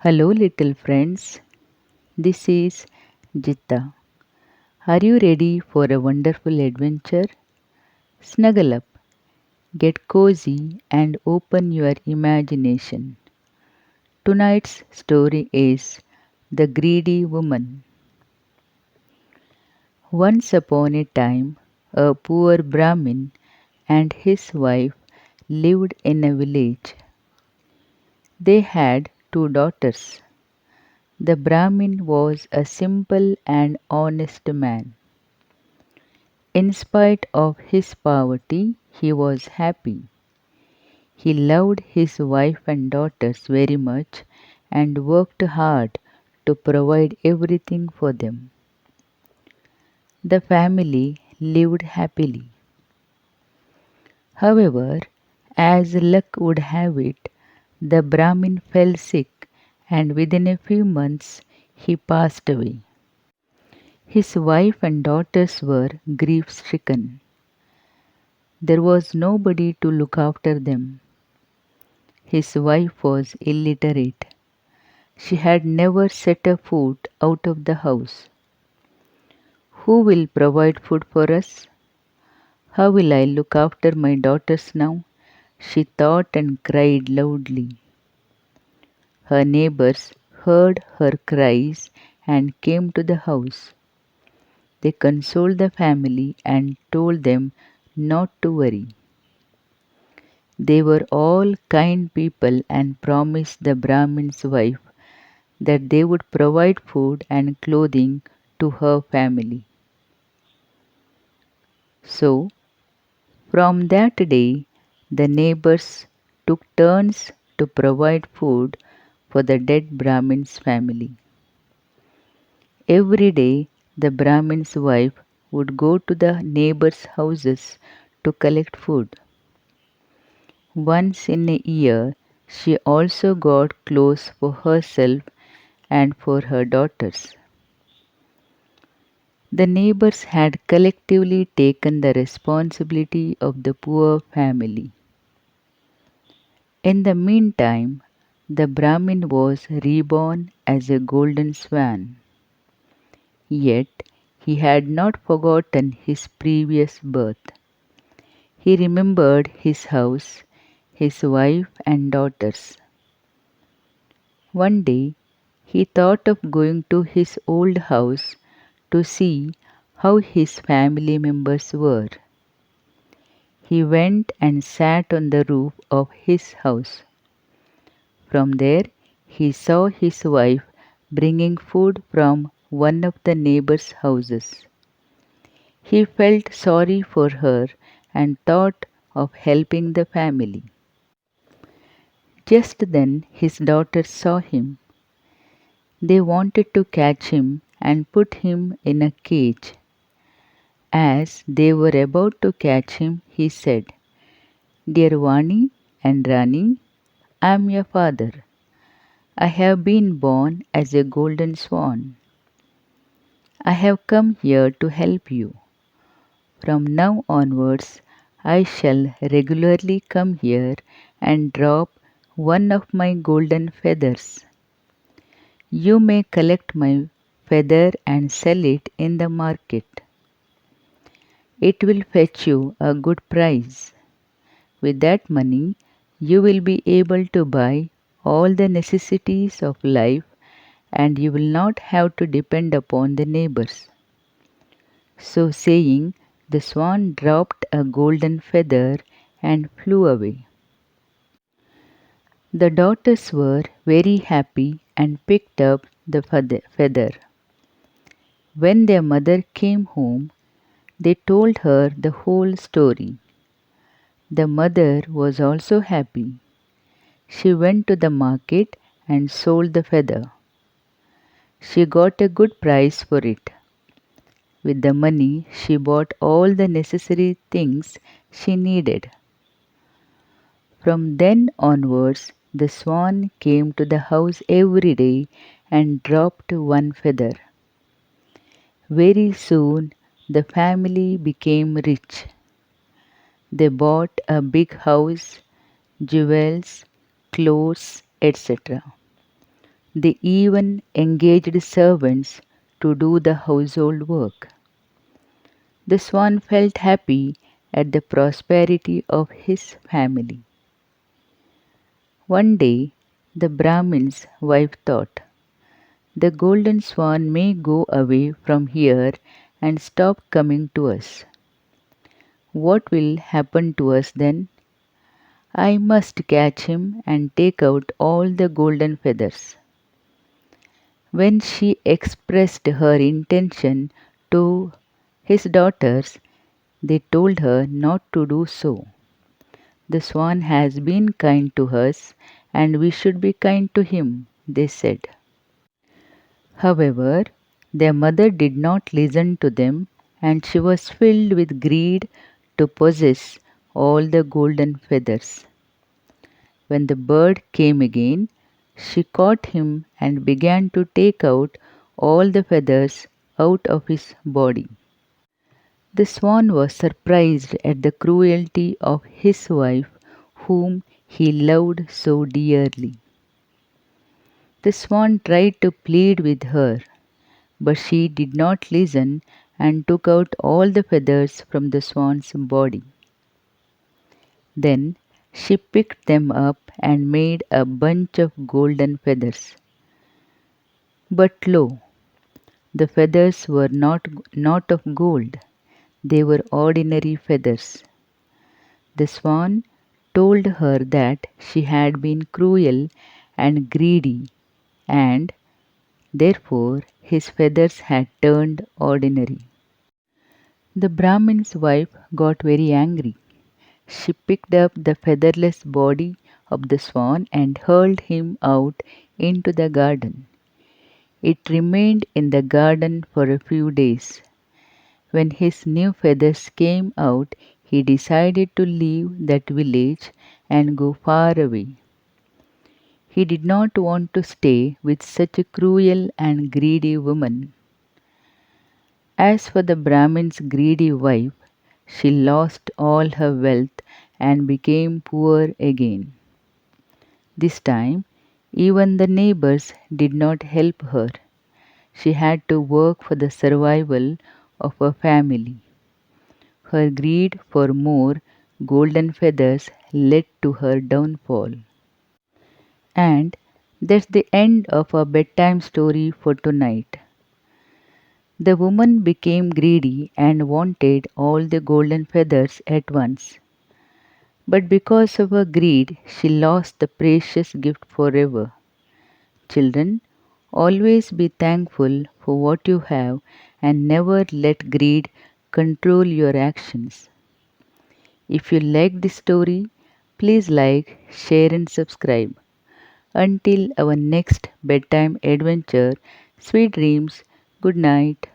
Hello, little friends. This is Jitta. Are you ready for a wonderful adventure? Snuggle up, get cozy, and open your imagination. Tonight's story is The Greedy Woman. Once upon a time, a poor Brahmin and his wife lived in a village. They had two daughters. The Brahmin was a simple and honest man. In spite of his poverty, he was happy. He loved his wife and daughters very much and worked hard to provide everything for them. The family lived happily. However, as luck would have it, the Brahmin fell sick and within a few months he passed away. His wife and daughters were grief stricken. There was nobody to look after them. His wife was illiterate. She had never set a foot out of the house. Who will provide food for us? How will I look after my daughters now? She thought and cried loudly. Her neighbors heard her cries and came to the house. They consoled the family and told them not to worry. They were all kind people and promised the Brahmin's wife that they would provide food and clothing to her family. So, from that day, the neighbors took turns to provide food for the dead Brahmin's family. Every day, the Brahmin's wife would go to the neighbors' houses to collect food. Once in a year, she also got clothes for herself and for her daughters. The neighbors had collectively taken the responsibility of the poor family. In the meantime, the Brahmin was reborn as a golden swan. Yet he had not forgotten his previous birth. He remembered his house, his wife, and daughters. One day he thought of going to his old house to see how his family members were. He went and sat on the roof of his house. From there, he saw his wife bringing food from one of the neighbors' houses. He felt sorry for her and thought of helping the family. Just then, his daughters saw him. They wanted to catch him and put him in a cage. As they were about to catch him, he said, "Dear Vani and Rani, I am your father. I have been born as a golden swan. I have come here to help you. From now onwards, I shall regularly come here and drop one of my golden feathers. You may collect my feather and sell it in the market. It will fetch you a good price. With that money, you will be able to buy all the necessities of life and you will not have to depend upon the neighbors." So saying, the swan dropped a golden feather and flew away. The daughters were very happy and picked up the feather. When their mother came home, they told her the whole story. The mother was also happy. She went to the market and sold the feather. She got a good price for it. With the money, she bought all the necessary things she needed. From then onwards, the swan came to the house every day and dropped one feather. Very soon, the family became rich. They bought a big house, jewels, clothes, etc. They even engaged servants to do the household work. The swan felt happy at the prosperity of his family. One day, the Brahmin's wife thought, the golden swan may go away from here and stop coming to us. What will happen to us then? I must catch him and take out all the golden feathers. When she expressed her intention to his daughters, they told her not to do so. The swan has been kind to us, and we should be kind to him, they said. However, their mother did not listen to them, and she was filled with greed to possess all the golden feathers. When the bird came again, she caught him and began to take out all the feathers out of his body. The swan was surprised at the cruelty of his wife, whom he loved so dearly. The swan tried to plead with her, but she did not listen and took out all the feathers from the swan's body. Then she picked them up and made a bunch of golden feathers. But lo, the feathers were not of gold, they were ordinary feathers. The swan told her that she had been cruel and greedy, and therefore his feathers had turned ordinary. The Brahmin's wife got very angry. She picked up the featherless body of the swan and hurled him out into the garden. It remained in the garden for a few days. When his new feathers came out, he decided to leave that village and go far away. He did not want to stay with such a cruel and greedy woman. As for the Brahmin's greedy wife, she lost all her wealth and became poor again. This time, even the neighbors did not help her. She had to work for the survival of her family. Her greed for more golden feathers led to her downfall. And that's the end of our bedtime story for tonight. The woman became greedy and wanted all the golden feathers at once. But because of her greed, she lost the precious gift forever. Children, always be thankful for what you have and never let greed control your actions. If you like this story, please like, share, and subscribe. Until our next bedtime adventure, sweet dreams, good night.